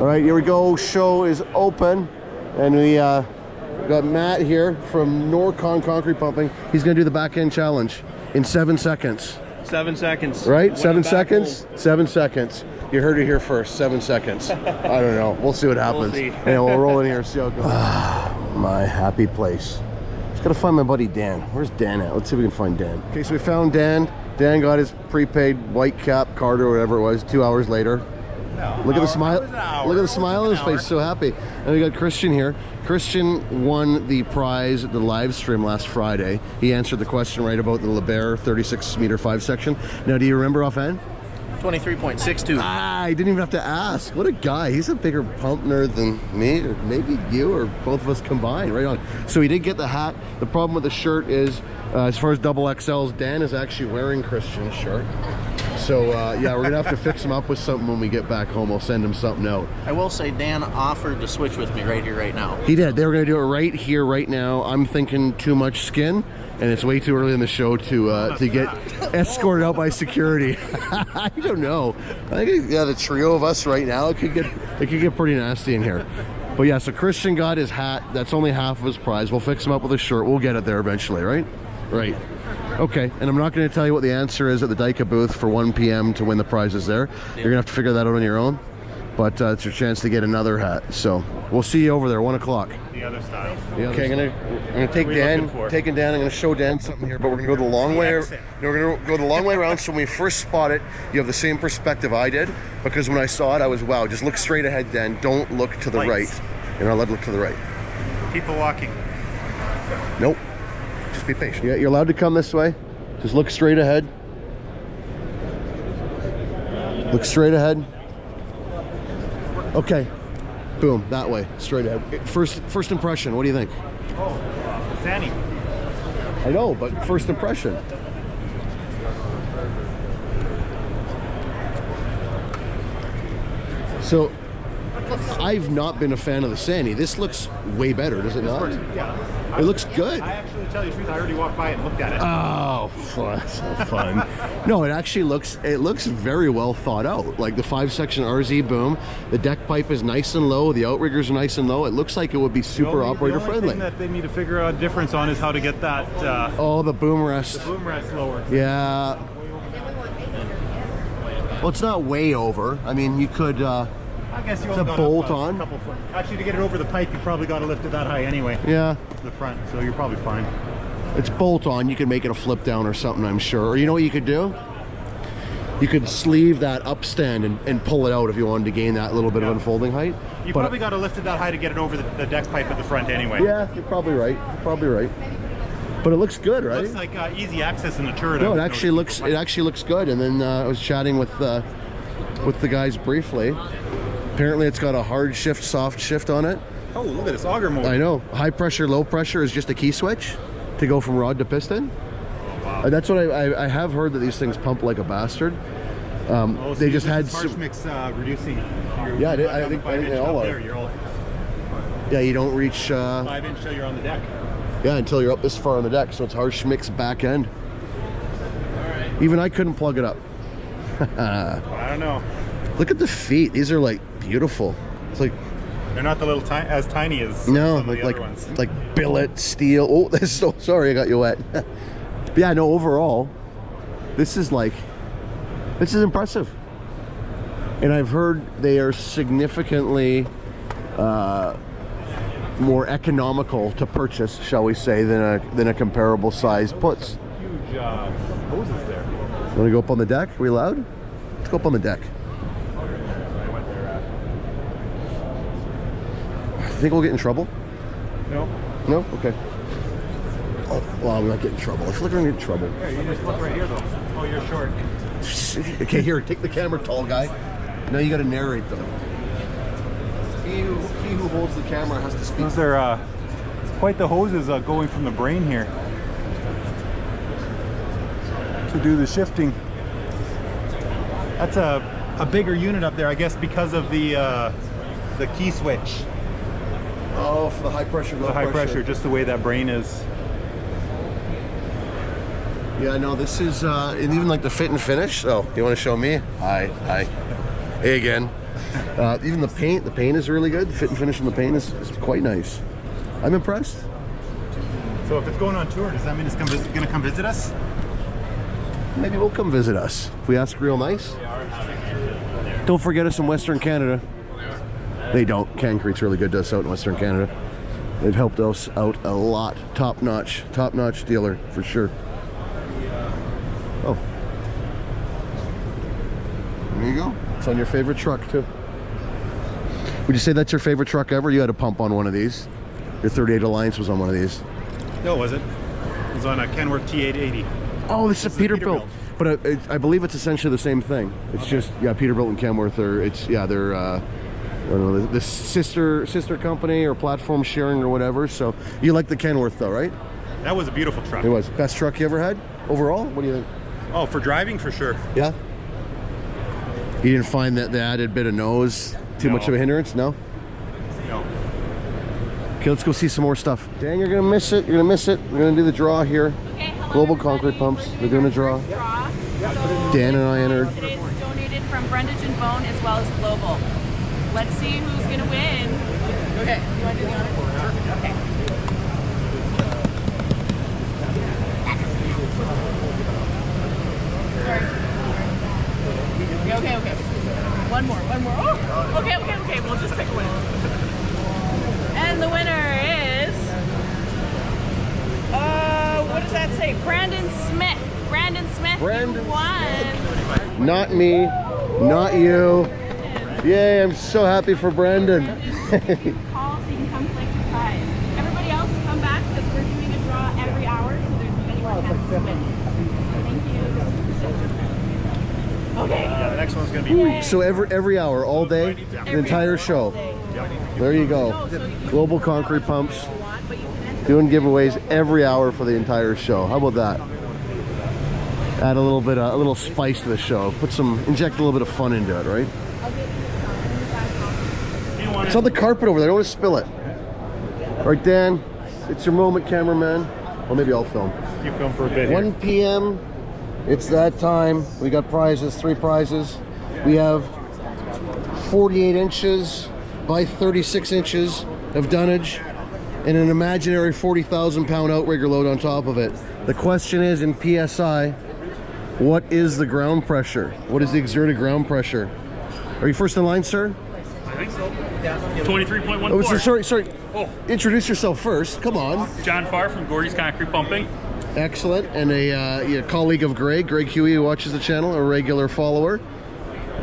All right, here we go. Show is open, and we got Matt here from Norcon Concrete Pumping. He's going to do the back end challenge in 7 seconds. 7 seconds. Right? 7 seconds? 7 seconds. You heard it here first. 7 seconds. I don't know. We'll see what happens. We'll see. And we'll roll in here and see how it goes. My happy place. Just gotta find my buddy Dan. Where's Dan at? Let's see if we can find Dan. Okay, so we found Dan. Dan got his prepaid white cap card or whatever it was 2 hours later. Look at the smile. Look at the smile on his face. So happy. And we got Christian here. Christian won the prize at the live stream last Friday. He answered the question right about the LeBaire 36-meter 5 section. Now, do you remember offhand? 23.62. Ah, he didn't even have to ask. What a guy. He's a bigger pump nerd than me, or maybe you, or both of us combined. Right on. So he did get the hat. The problem with the shirt is, as far as double XLs, Dan is actually wearing Christian's shirt. So yeah, we're gonna have to fix him up with something when we get back home. I'll send him something out. I will say Dan offered to switch with me right here, right now. He did. They were gonna do it right here, right now. I'm thinking too much skin, and it's way too early in the show to get escorted out by security. I don't know. I think yeah, the trio of us right now, it could get pretty nasty in here. But yeah, so Christian got his hat. That's only half of his prize. We'll fix him up with a shirt. We'll get it there eventually, right? Right. Okay, and I'm not going to tell you what the answer is at the Dyka booth for 1 p.m. to win the prizes there. You're going to have to figure that out on your own. But it's your chance to get another hat. So we'll see you over there, 1 o'clock. The other style. Okay, I'm gonna take Dan. Taking Dan. I'm gonna show Dan something here, but we're gonna go the long way. We're gonna go the long way around. So when we first spot it, you have the same perspective I did, because when I saw it, I was wow. Just look straight ahead, Dan. Don't look to the right. You're not allowed to look to the right. People walking. Nope. Just be patient. Yeah, you're allowed to come this way. Just look straight ahead. Look straight ahead. Okay. Boom, that way, straight ahead. First impression, what do you think? Oh, Zanny. I know, but first impression. So, I've not been a fan of the Sani. This looks way better, does it not? Yeah. It looks good. I actually, to tell you the truth, I already walked by it and looked at it. Oh, that's so fun. No, it actually looks very well thought out. Like the 5-section RZ boom, the deck pipe is nice and low, the outriggers are nice and low. It looks like it would be super operator friendly. The only thing that they need to figure out a difference on is how to get that oh, the boom rest. The boom rest lower. Yeah. Well, it's not way over. I mean, you could I guess you it's only a got bolt up, on. Couple foot. Actually, to get it over the pipe, you probably got to lift it that high anyway. Yeah. The front, so you're probably fine. It's bolt on. You can make it a flip down or something, I'm sure. Or you know what you could do? You could sleeve that upstand and pull it out if you wanted to gain that little bit of unfolding height. You probably got to lift it that high to get it over the deck pipe at the front anyway. Yeah, you're probably right. You're probably right. But it looks good, right? It looks like easy access in the turret. No, it actually looks good. And then I was chatting with the guys briefly. Apparently, it's got a hard shift, soft shift on it. Oh, look at this auger mode. I know. High pressure, low pressure is just a key switch to go from rod to piston. Wow. That's what I have heard, that these things pump like a bastard. So they just had harsh mix reducing. Yeah, I think they all are. Yeah, you don't reach 5 inch till you're on the deck. Yeah, until you're up this far on the deck, so it's harsh mix back end. Even I couldn't plug it up. I don't know. Look at the feet. These are like beautiful. It's like they're not the little as tiny as no, some of the other ones. Like billet steel. Oh, this is so sorry, I got you wet. But yeah, no. Overall, this is impressive. And I've heard they are significantly more economical to purchase, shall we say, than a comparable size puts. Huge hoses there. Want to go up on the deck? Are we allowed? Let's go up on the deck. Think we'll get in trouble? No. No? Okay. Oh, well, we might get in trouble. I feel like we're gonna get in trouble. Yeah, you just look right here, though. Oh, you're short. Okay, here, take the camera, tall guy. Now you gotta narrate, though. He who holds the camera has to speak. Those are quite the hoses going from the brain here to do the shifting. That's a bigger unit up there, I guess, because of the key switch. Oh, for the high pressure, low pressure. The high pressure, just the way that brain is. Yeah, no, this is, and even like the fit and finish. Oh, you want to show me? Hi. Hey again. Even the paint is really good. The fit and finish on the paint is quite nice. I'm impressed. So if it's going on tour, does that mean it's gonna come visit us? Maybe we'll come visit us if we ask real nice. Don't forget us in Western Canada. They don't. Concrete's really good to us out in Western Canada. They've helped us out a lot. Top notch dealer for sure. Oh, there you go. It's on your favorite truck too. Would you say that's your favorite truck ever? You had a pump on one of these. Your 38 Alliance was on one of these. No, it wasn't. It was on a Kenworth T880. Oh, this is a Peterbilt. But I believe it's essentially the same thing. It's just, yeah, Peterbilt and Kenworth are, they're, I don't know, the sister company or platform sharing or whatever. So you like the Kenworth though, right? That was a beautiful truck. It was. Best truck you ever had overall? What do you think? Oh, for driving, for sure. Yeah? You didn't find that the added bit of nose too much of a hindrance? No? No. Okay, let's go see some more stuff. Dan, you're gonna miss it. You're gonna miss it. We're gonna do the draw here. Okay, hello, Global everybody. Concrete Pumps. We're They're doing a draw. So Dan and I entered. Today's donated from Brundage and Bone as well as Global. Let's see who's gonna win. Okay, you want to do the honors? Sure. Okay. Sorry. Okay. One more. Oh, okay. We'll just pick a winner. And the winner is, what does that say? Brandon Smith. Brandon you won. Not me, not you. Yay, I'm so happy for Brandon. Call so you can come collect your prize. Everybody else, come back because we're doing a draw every hour, so there's many more chances to win. Thank you. Okay. The next one's gonna be So every hour, all day, the entire show. There you go. Global Concrete Pumps doing giveaways every hour for the entire show. How about that? Add a little spice to the show. Inject a little bit of fun into it, right? It's on the carpet over there. Don't want to spill it. All right, Dan, it's your moment, cameraman. Well, maybe I'll film. You film for a bit. 1 p.m. It's that time. We got prizes, 3 prizes. We have 48 inches by 36 inches of dunnage and an imaginary 40,000 pound outrigger load on top of it. The question is, in PSI, what is the ground pressure? What is the exerted ground pressure? Are you first in line, sir? I think so. 23.14. Oh, sorry. Oh. Introduce yourself first. Come on. John Farr from Gordy's Concrete Pumping. Excellent. And a colleague of Greg Huey, who watches the channel, a regular follower.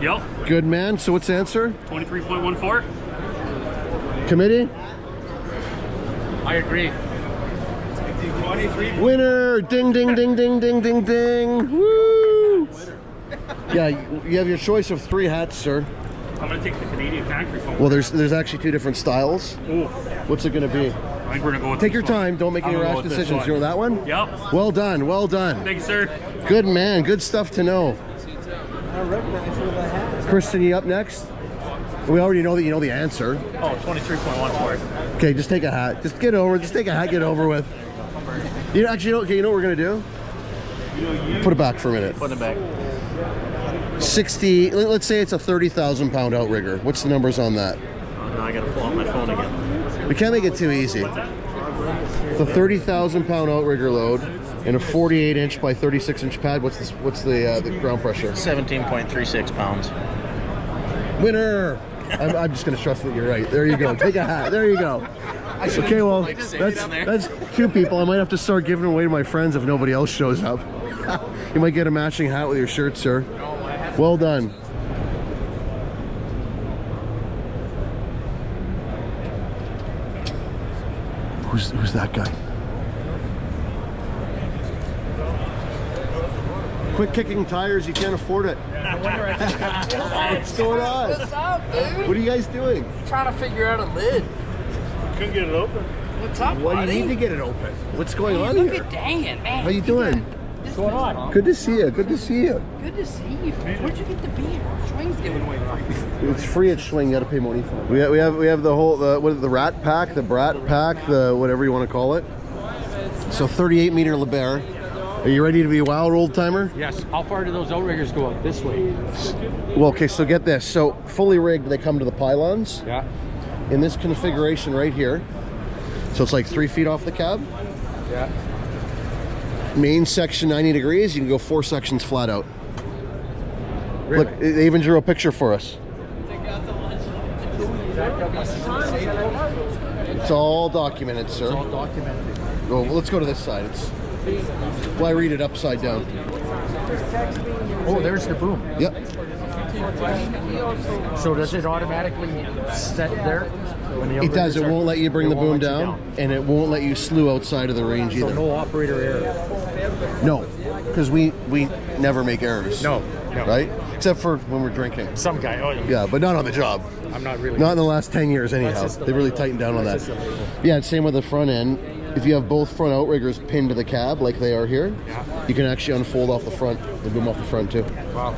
Yep. Good man. So what's the answer? 23.14. Committee? I agree. Winner! Ding, ding, ding, ding, ding, ding, ding. Woo! Yeah, you have your choice of 3 hats, sir. I'm going to take the Canadian Concrete Pumping. Well, there's actually 2 different styles. Ooh. What's it going to be? I think we're going to go with Take this your one. time. Don't make any I'm gonna rash go with this decisions. You know that one? Yep. Well done. Well done. Thank you, sir. Good man. Good stuff to know. Kristen, you up next? We already know that you know the answer. Oh, 23.14. Okay, just take a hat. Just get over. Just take a hat. Get over with. You know, actually, okay. You know what we're gonna do? Put it back for a minute. Put it back. 60. Let's say it's a 30,000 pound outrigger. What's the numbers on that? Oh, now I gotta pull out my phone again. We can't make it too easy. It's a 30,000 pound outrigger load and a 48 inch by 36 inch pad. What's the ground pressure? 17.36 pounds. Winner. I'm just gonna trust that you're right. There you go. Take a hat. There you go. Okay, well, that's 2 people. I might have to start giving away to my friends if nobody else shows up. You might get a matching hat with your shirt, sir. Well done. Who's that guy? Quit kicking tires. You can't afford it. What's going on? What's up, dude? What are you guys doing? Trying to figure out a lid. Couldn't get it open. What's up, Why do buddy? you need to get it open? What's going on Look here? at Dan, man. How you doing? What's going on? Good to see you. Good to see you. Good to see you. Where'd you get the beer? Schwing's giving away free. It's free at Schwing. You got to pay money for it. We have the whole the rat pack, the brat pack, the whatever you want to call it. So 38 meter LeBaire, Are you ready to be a wild old timer? Yes. How far do those outriggers go out this way? Well, okay, so get this. So fully rigged, they come to the pylons Yeah. in this configuration right here. So it's like 3 feet off the cab. Yeah. Main section 90 degrees. You can go 4 sections flat out. Really? Look, they even drew a picture for us. It's all documented, sir. It's all documented. Well, let's go to this side. Well, I read it upside down. Oh, there's the boom. Yep. So does it automatically set there? When the It does. It outriggers are- won't let you bring the boom won't let you down, and it won't let you slew outside of the range So either. no operator error. No, because we never make errors. No. Right? Except for when we're drinking. Some guy. Oh, Yeah, but not on the job. I'm not really. Not in the last 10 years anyhow. just They really tightened down on that. That's just illegal. Yeah, it's same with the front end. If you have both front outriggers pinned to the cab like they are here, Yeah. you can actually unfold off the front, the boom off the front too. Wow.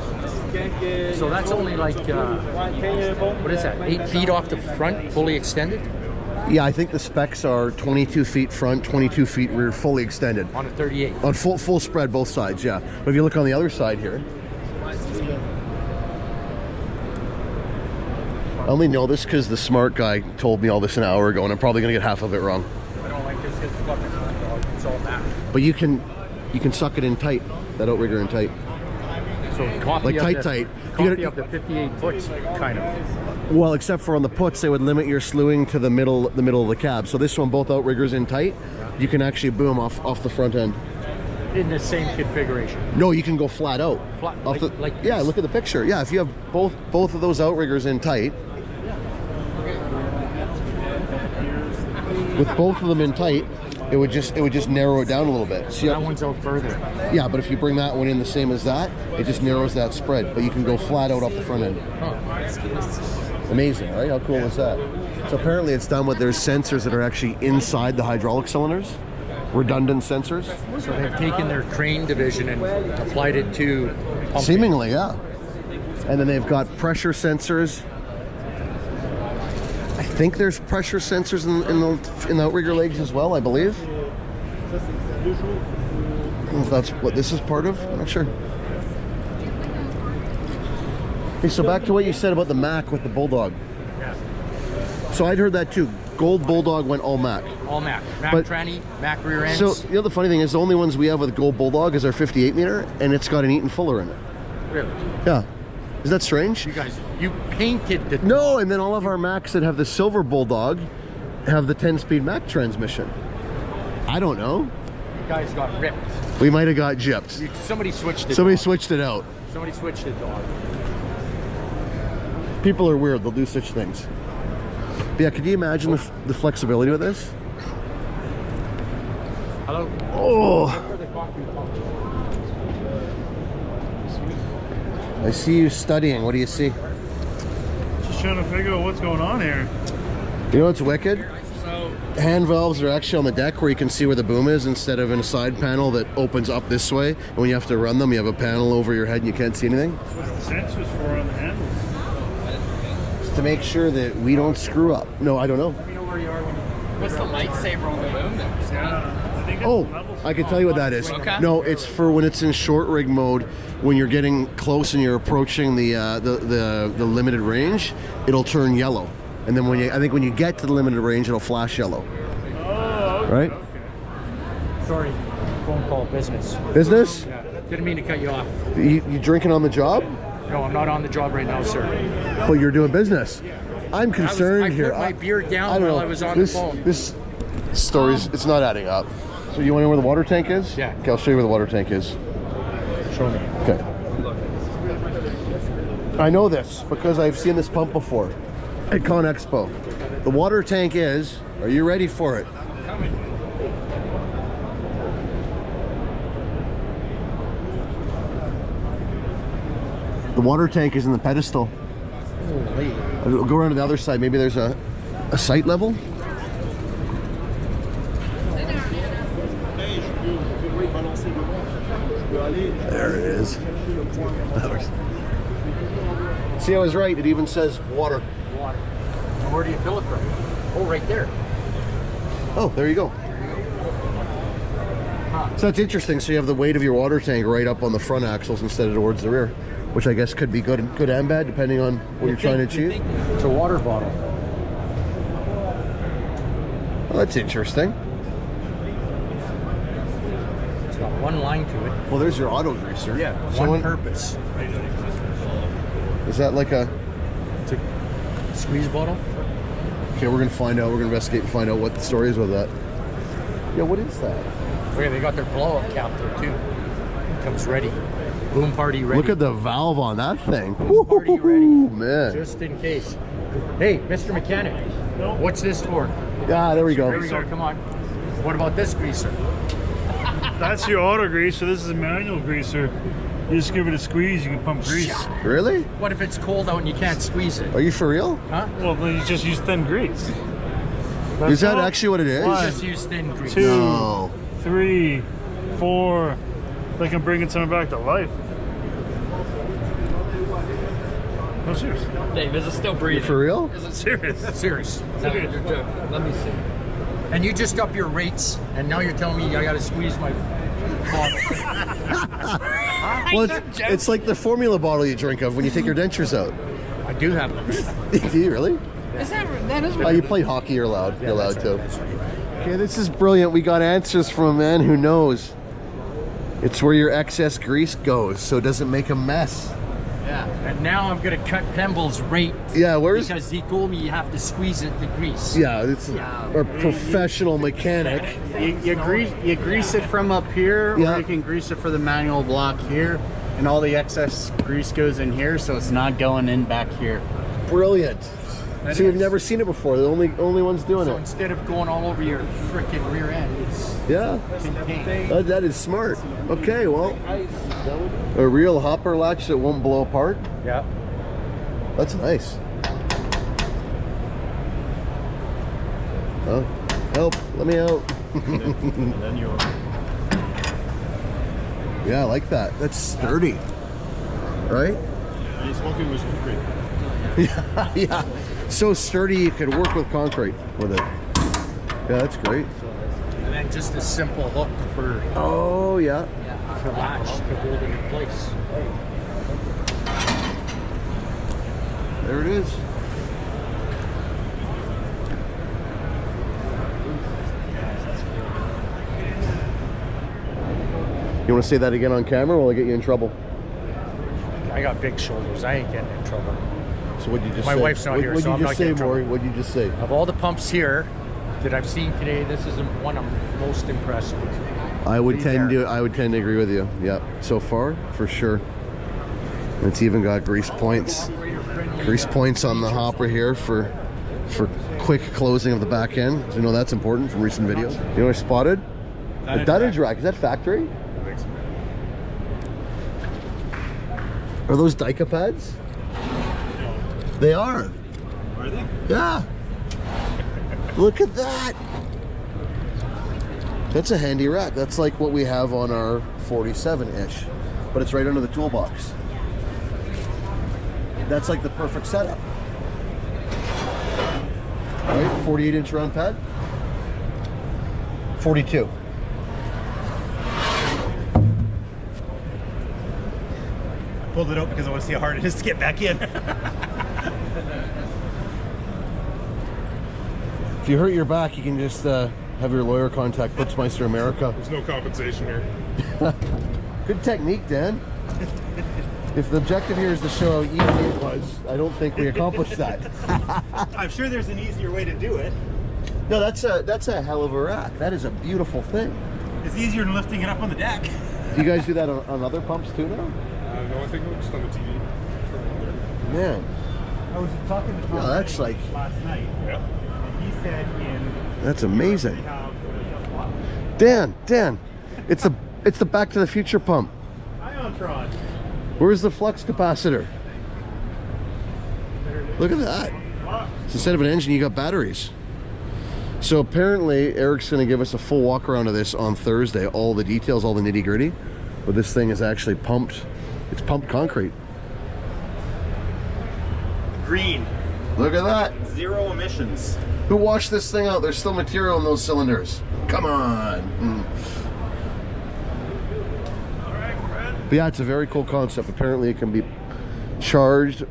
So that's only like, what is that, 8 feet off the front, fully extended? Yeah, I think the specs are 22 feet front, 22 feet rear, fully extended. On a 38. On full spread both sides, yeah. But if you look on the other side here, I only know this because the smart guy told me all this an hour ago, and I'm probably gonna get half of it wrong. I don't like this because it's all that. But you can suck it in tight, that outrigger in tight. So copy Like of tight, the, tight. Copy You gotta- of the 58 foot, kind of. Well, except for on the puts, they would limit your slewing to the middle of the cab. So this one, both outriggers in tight, you can actually boom off the front end. In the same configuration. No, you can go flat out. Flat, Off like yeah, this? look at the picture. Yeah, if you have both of those outriggers in tight, with both of them in tight, it would just narrow it down a little bit. See That how- one's out further. yeah, but if you bring that one in the same as that, it just narrows that spread. But you can go flat out off the front end. Amazing, right? How cool is that? So apparently it's done with there's sensors that are actually inside the hydraulic cylinders, redundant sensors. So they've taken their crane division and applied it to pumping. Seemingly, yeah. And then they've got pressure sensors. I think there's pressure sensors in the outrigger legs as well, I believe. I don't know if that's what this is part of. I'm not sure. Hey, so back to what you said about the Mac with the Bulldog. So I'd heard that too. Gold Bulldog went all Mac. All Mac. Mac But- tranny, Mac rear ends. So you know the funny thing is the only ones we have with Gold Bulldog is our 58 meter, and it's got an Eaton Fuller in it. really? Yeah. Is that strange? You guys, you painted the... No, and then all of our Macs that have the silver Bulldog have the 10-speed Mac transmission. I don't know. You guys got ripped. We might have got gypped. Somebody switched it. Somebody switched it out. Somebody switched it, dog. People are weird. They'll do such things. But yeah, could you imagine the flexibility with this? Hello? Oh, I see you studying. What do you see? Just trying to figure out what's going on here. You know what's wicked? Hand valves are actually on the deck where you can see where the boom is instead of in a side panel that opens up this way. And when you have to run them, you have a panel over your head and you can't see anything. What's the sensors for on the handles? It's to make sure that we don't screw up. No, I don't know. What's the lightsaber on the boom there? Yeah, I think it's Oh, level I can tell you what that is. Okay. No, it's for when it's in short rig mode. When you're getting close and you're approaching the limited range, it'll turn yellow. And then I think when you get to the limited range, it'll flash yellow. Oh, okay. Right? Sorry, phone call business. Business? Yeah, didn't mean to cut you off. You drinking on the job? No, I'm not on the job right now, sir. But you're doing business. I'm concerned I here. put my beer down I don't while know. I was on this, the phone. This story's it's not adding up. So you want to know where the water tank is? Yeah. Okay, I'll show you where the water tank is. Show me. Okay. I know this because I've seen this pump before at Con Expo. The water tank is, are you ready for it? The water tank is in the pedestal. Holy. I'll go around to the other side. Maybe there's a sight level. There it is. See, I was right. It even says water. Water. And where do you fill it from? Oh, right there. Oh, there you go. So that's interesting. So you have the weight of your water tank right up on the front axles instead of towards the rear, which I guess could be good and bad depending on what you're trying to achieve. It's a water bottle. Well, that's interesting. It's got one line to it. Well, there's your auto greaser. Yeah, So one purpose. is that like a? It's a squeeze bottle. Okay, we're gonna find out. We're gonna investigate and find out what the story is with that. Yeah, what is that? Okay, they got their blow-up cap there too. Comes ready. Boom party ready. Look at the valve on that thing. Boom party ready. Man. Just in case. Hey, Mr. Mechanic, what's this for? Ah, there we go. There we go, come on. What about this greaser? That's your auto greaser. This is a manual greaser. You just give it a squeeze, you can pump grease. Really? What if it's cold out and you can't squeeze it? Are you for real? Huh? Well, then you just use thin grease. Is that all. actually what it is? One, Just use thin grease. 2, No. 3, 4. Like I'm bringing something back to life. No, seriously. Dave, is it still breathing? For real? Serious. Serious. No, you're joking. Let me see. And you just up your rates, and now you're telling me I gotta squeeze my bottle. Well, it's like the formula bottle you drink of when you take your dentures out. I do have them. Do you really? Is that is Oh, you play hockey, you're allowed. You're allowed to. Okay, this is brilliant. We got answers from a man who knows. It's where your excess grease goes, so it doesn't make a mess. Yeah. And now I'm gonna cut Pemble's rate Yeah, where's? because he told me you have to squeeze it to grease. Yeah, it's a professional mechanic. You grease it from up here, Yeah. or you can grease it for the manual block here, and all the excess grease goes in here, so it's not going in back here. Brilliant. So you've never seen it before. The only ones doing So it. instead of going all over your frickin' rear end, it's Yeah. contained. That is smart. Okay, well, a real hopper latch that won't blow apart. Yeah. That's nice. Oh, help! Let me out. Yeah, I like that. That's sturdy, right? Yeah, yeah. So sturdy you could work with concrete with it. Yeah, that's great. And then just a simple hook for Oh yeah. latch to hold it in place. There it is. You want to say that again on camera, or will I get you in trouble? I got big shoulders. I ain't getting in trouble. So what'd you just My say? wife's not here, What'd so you I'm just not say, getting in Maury? trouble. What'd you just say? Of all the pumps here that I've seen today, this is the one I'm most impressed with. I would Be tend there. to agree with you. Yeah, so far for sure. It's even got grease points. Grease points on the hopper here for quick closing of the back end. You know that's important from recent videos. You know what I spotted? A dunnage rack. Is that factory? Are those Dyka pads? They are. Are they? Yeah. Look at that. That's a handy rack. That's like what we have on our 47-ish, but it's right under the toolbox. That's like the perfect setup. Right? 48-inch round pad? 42. Pulled it out because I want to see how hard it is to get back in. If you hurt your back, you can just have your lawyer contact Putzmeister America. There's no compensation here. Good technique, Dan. If the objective here is to show how easy it was, I don't think we accomplished that. I'm sure there's an easier way to do it. No, that's a hell of a rack. That is a beautiful thing. It's easier than lifting it up on the deck. Do you guys do that on other pumps too now? No, I think just on the TV. Man, I was talking to Tom Yeah, that's Petty like- last night, Yeah. and he said that's amazing. they have Dan, it's the Back to the Future pump. Iontron. Where's the flux capacitor? Look at that. So instead of an engine, you got batteries. So apparently, Eric's going to give us a full walk around of this on Thursday. All the details, all the nitty gritty. But this thing is actually pumped. It's pumped concrete. Green. Look at that. 0 emissions. Who washed this thing out? There's still material in those cylinders. Come on. But yeah, it's a very cool concept. Apparently it can be charged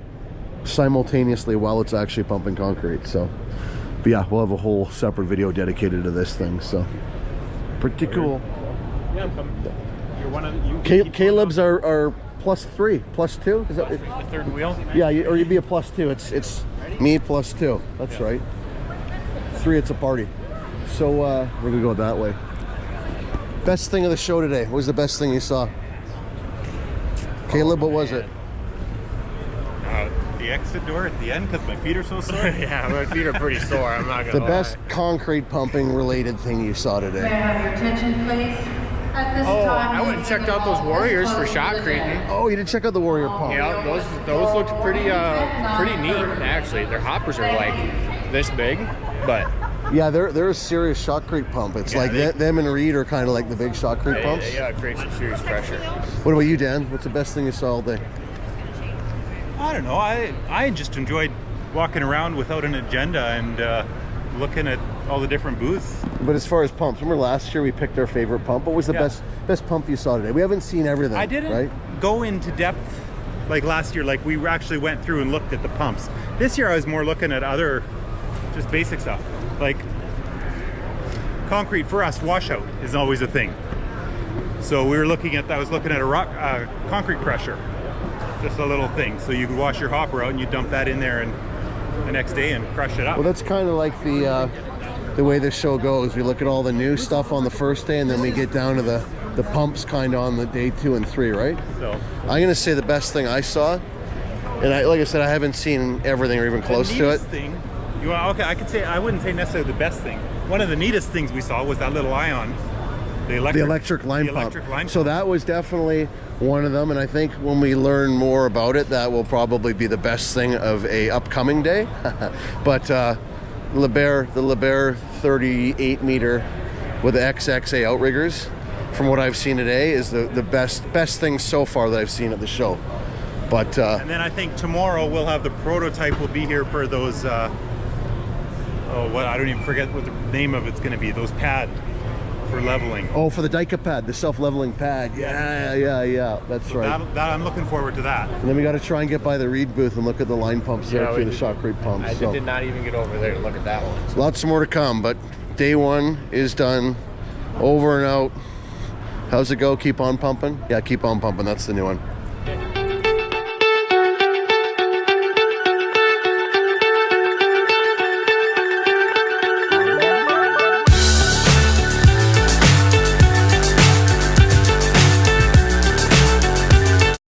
simultaneously while it's actually pumping concrete. So, but yeah, we'll have a whole separate video dedicated to this thing. So, pretty cool. Yeah, I'm coming. You're one of you. Caleb's are +3, +2. Is that The third wheel? Yeah, or you'd be a +2. It's me +2. That's right. 3, it's a party. So we're gonna go that way. Best thing of the show today. What was the best thing you saw? Caleb, what was it? The exit door at the end because my feet are so sore. Yeah, my feet are pretty sore. I'm not gonna The lie. best concrete pumping related thing you saw today. May I have your attention, please? At this Oh, time, I went and checked out those Warriors for shotcreting. Oh, you did check out the Warrior pump. Yeah, those looked pretty neat actually. Their hoppers are like this big, but Yeah, they're a serious shotcrete pump. It's like them and Reed are kind of like the big shotcrete pumps. they create some serious pressure. What about you, Dan? What's the best thing you saw all day? I don't know. I just enjoyed walking around without an agenda and looking at all the different booths. But as far as pumps, remember last year we picked our favorite pump. What was the best pump you saw today? We haven't seen everything. I didn't right? go into depth like last year. Like we actually went through and looked at the pumps. This year I was more looking at other just basic stuff. Like concrete for us, washout is always a thing. So we were looking at, I was looking at a rock concrete crusher, just a little thing. So you could wash your hopper out and you dump that in there and the next day and crush it up. Well, that's kind of like the way this show goes. We look at all the new stuff on the first day, and then we get down to the pumps kind of on the day 2 and 3, right? So I'm gonna say the best thing I saw, and like I said, I haven't seen everything or even close to it. Thing, okay, I could say, I wouldn't say necessarily the best thing. One of the neatest things we saw was that little ion, the electric line pump. So that was definitely one of them, and I think when we learn more about it, that will probably be the best thing of a upcoming day. But the LeBaire 38 meter with the XXA outriggers, from what I've seen today, is the best thing so far that I've seen at the show. But and then I think tomorrow we'll have the prototype will be here for those I don't even forget what the name of it's going to be, those pad for leveling. Oh, for the Dyka pad, the self-leveling pad. Yeah, that's So right. that I'm looking forward to that. And then we got to try and get by the Reed booth and look at the line pumps there too, the shotcrete pumps. I did not even get over there to look at that one. Lots more to come, but day 1 is done. Over and out. How's it go? Keep on pumping? Yeah, keep on pumping. That's the new one.